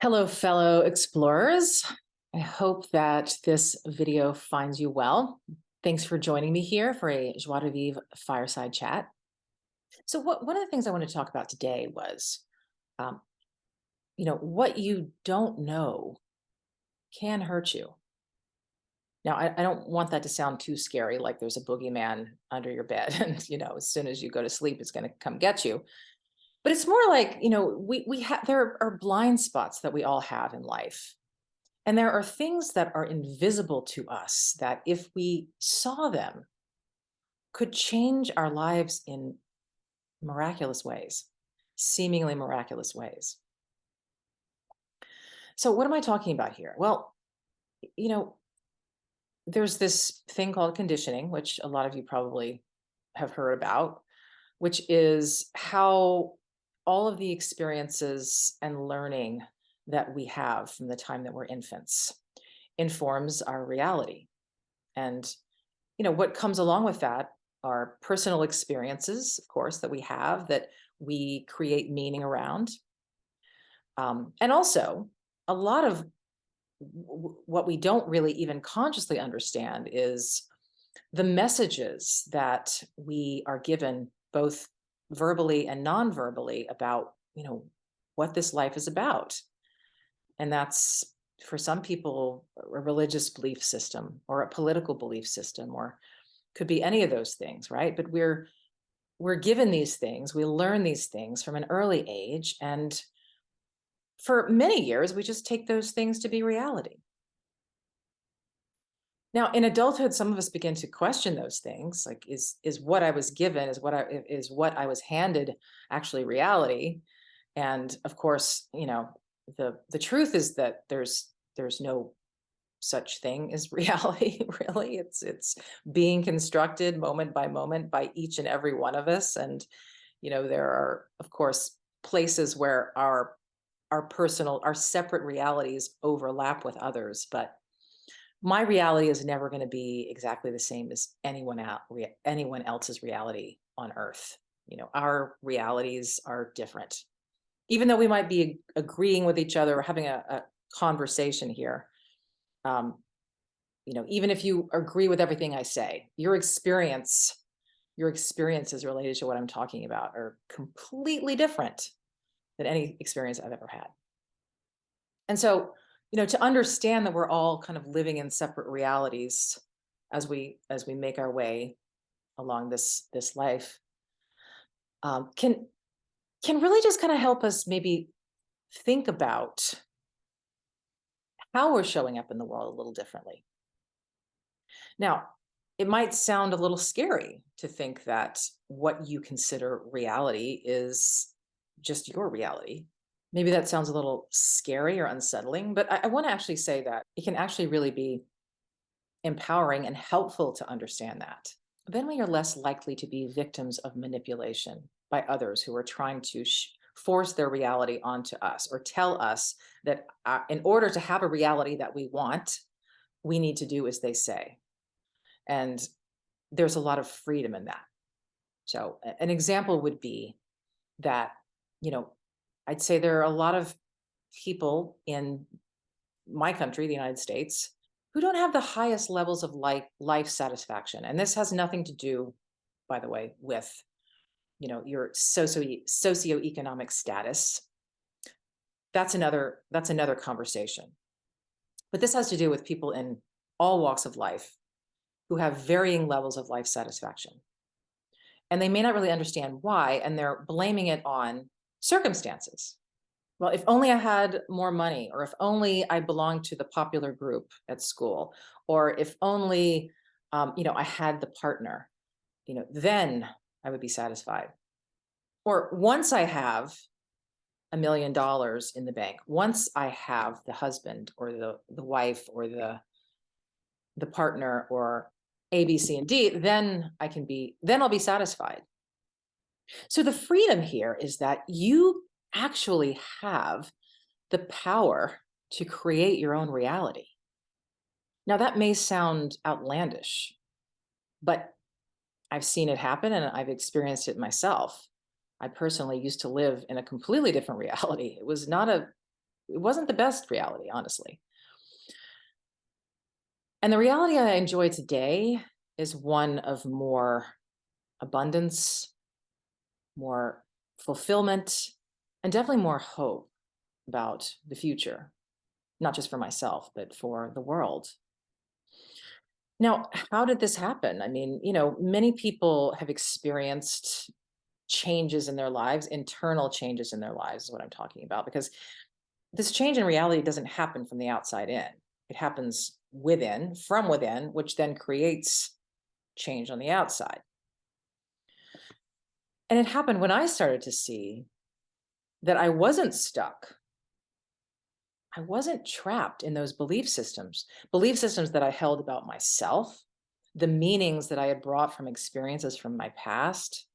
Hello, fellow explorers. I hope that this video finds you well. Thanks for joining me here for a Joie de Vivre fireside chat. So, one of the things I want to talk about today was, um, what you don't know can hurt you. Now, I don't want that to sound too scary, like there's a boogeyman under your bed, and as soon as you go to sleep, it's going to come get you. But it's more like, we have there are blind spots that we all have in life. And there are things that are invisible to us that if we saw them could change our lives in miraculous ways, seemingly miraculous ways. So what am I talking about here? Well, you know, there's this thing called conditioning, which a lot of you probably have heard about, which is how all of the experiences and learning that we have from the time that we're infants informs our reality. And what comes along with that are personal experiences, of course, that we have that we create meaning around. And also, a lot of what we don't really even consciously understand is the messages that we are given, both verbally and non-verbally, about what this life is about. And that's, for some people, a religious belief system or a political belief system, or could be any of those things, right? But we're given these things, we learn these things from an early age, and for many years we just take those things to be reality. Now, in adulthood, some of us begin to question those things, like is what I was given, is what I was handed actually reality? And of course, the truth is that there's no such thing as reality. Really, it's being constructed moment by moment by each and every one of us. And there are, of course, places where our separate realities overlap with others, but my reality is never going to be exactly the same as anyone else's reality on earth. Our realities are different, even though we might be agreeing with each other or having a conversation here. um, even if you agree with everything I say, your experiences related to what I'm talking about are completely different than any experience I've ever had. And so, to understand that we're all kind of living in separate realities as we make our way along this life, can really just kind of help us maybe think about how we're showing up in the world a little differently. Now, it might sound a little scary to think that what you consider reality is just your reality. Maybe that sounds a little scary or unsettling, but I want to actually say that it can actually really be empowering and helpful to understand that. Then we are less likely to be victims of manipulation by others who are trying to force their reality onto us or tell us that in order to have a reality that we want, we need to do as they say. And there's a lot of freedom in that. So an example would be that, you know, I'd say there are a lot of people in my country, the United States, who don't have the highest levels of life satisfaction. And this has nothing to do, by the way, with, your socioeconomic status. That's another conversation. But this has to do with people in all walks of life who have varying levels of life satisfaction. And they may not really understand why, and they're blaming it on circumstances. Well, if only I had more money, or if only I belonged to the popular group at school, or if only, I had the partner, then I would be satisfied. Or once I have $1 million in the bank, once I have the husband or the wife or the partner or A, B, C, and D, then I'll be satisfied. So the freedom here is that you actually have the power to create your own reality. Now, that may sound outlandish, but I've seen it happen and I've experienced it myself. I personally used to live in a completely different reality. It was not it wasn't the best reality, honestly. And the reality I enjoy today is one of more abundance, more fulfillment, and definitely more hope about the future, not just for myself, but for the world. Now, how did this happen? I mean, many people have experienced changes in their lives, internal changes in their lives is what I'm talking about, because this change in reality doesn't happen from the outside in. It happens within, from within, which then creates change on the outside. And it happened when I started to see that I wasn't stuck. I wasn't trapped in those belief systems that I held about myself, the meanings that I had brought from experiences from my past,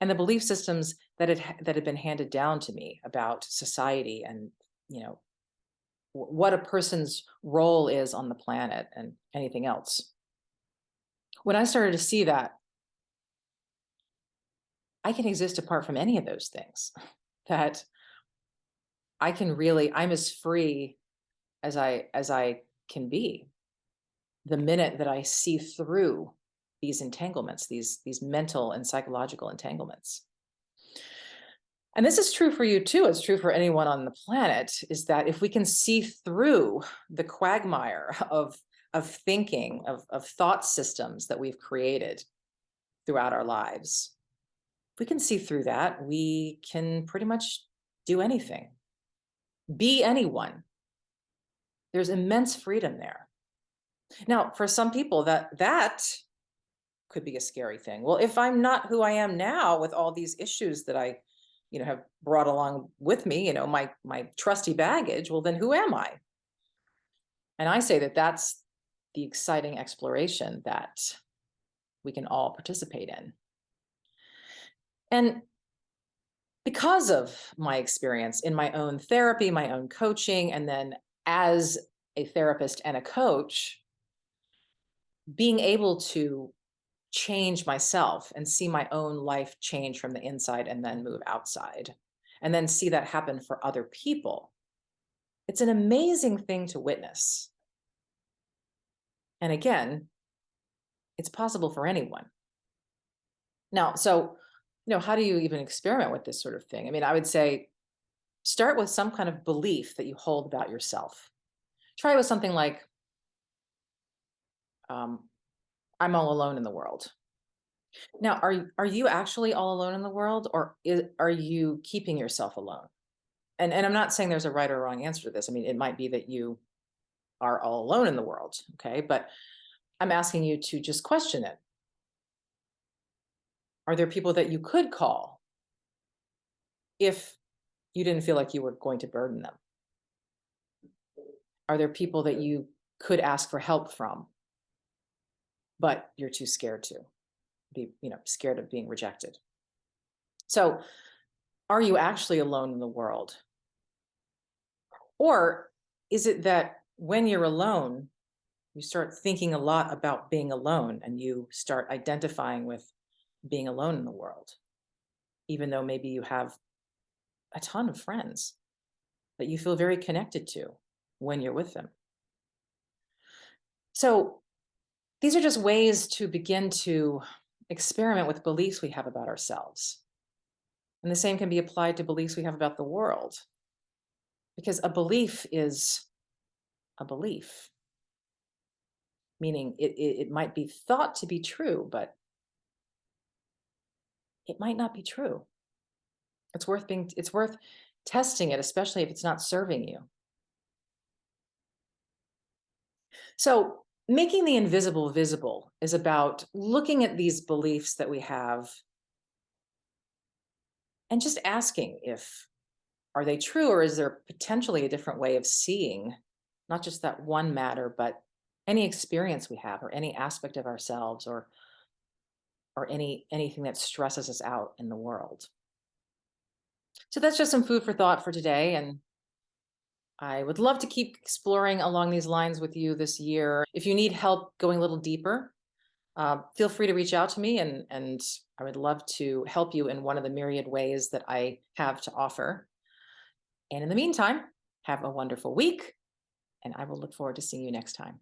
and the belief systems that had been handed down to me about society and, you know, what a person's role is on the planet and anything else. When I started to see that I can exist apart from any of those things, that I'm as free as I can be the minute that I see through these entanglements, these mental and psychological entanglements. And this is true for you too. It's true for anyone on the planet, is that if we can see through the quagmire of thinking, of thought systems that we've created throughout our lives, if we can see through that, we can pretty much do anything, be anyone. There's immense freedom there. Now, for some people, that could be a scary thing. Well, if I'm not who I am now with all these issues that I, have brought along with me, my trusty baggage, well, then who am I? And I say that that's the exciting exploration that we can all participate in. And because of my experience in my own therapy, my own coaching, and then as a therapist and a coach, being able to change myself and see my own life change from the inside and then move outside and then see that happen for other people. It's an amazing thing to witness. And again, it's possible for anyone. Now, so, how do you even experiment with this sort of thing? I mean, I would say start with some kind of belief that you hold about yourself. Try with something like, um, I'm all alone in the world. Now, are you actually all alone in the world, or are you keeping yourself alone? And I'm not saying there's a right or wrong answer to this. I mean, it might be that you are all alone in the world, okay? But I'm asking you to just question it. Are there people that you could call if you didn't feel like you were going to burden them? Are there people that you could ask for help from, but you're too scared to be, scared of being rejected? So, are you actually alone in the world? Or is it that when you're alone, you start thinking a lot about being alone and you start identifying with being alone in the world, even though maybe you have a ton of friends that you feel very connected to when you're with them? So these are just ways to begin to experiment with beliefs we have about ourselves. And the same can be applied to beliefs we have about the world, because a belief is a belief, meaning it might be thought to be true, but it might not be true. It's worth testing it, especially if it's not serving you. So making the invisible visible is about looking at these beliefs that we have and just asking, if are they true, or is there potentially a different way of seeing not just that one matter, but any experience we have, or any aspect of ourselves, or anything that stresses us out in the world. So that's just some food for thought for today. And I would love to keep exploring along these lines with you this year. If you need help going a little deeper, feel free to reach out to me, and I would love to help you in one of the myriad ways that I have to offer. And in the meantime, Have a wonderful week, and I will look forward to seeing you next time.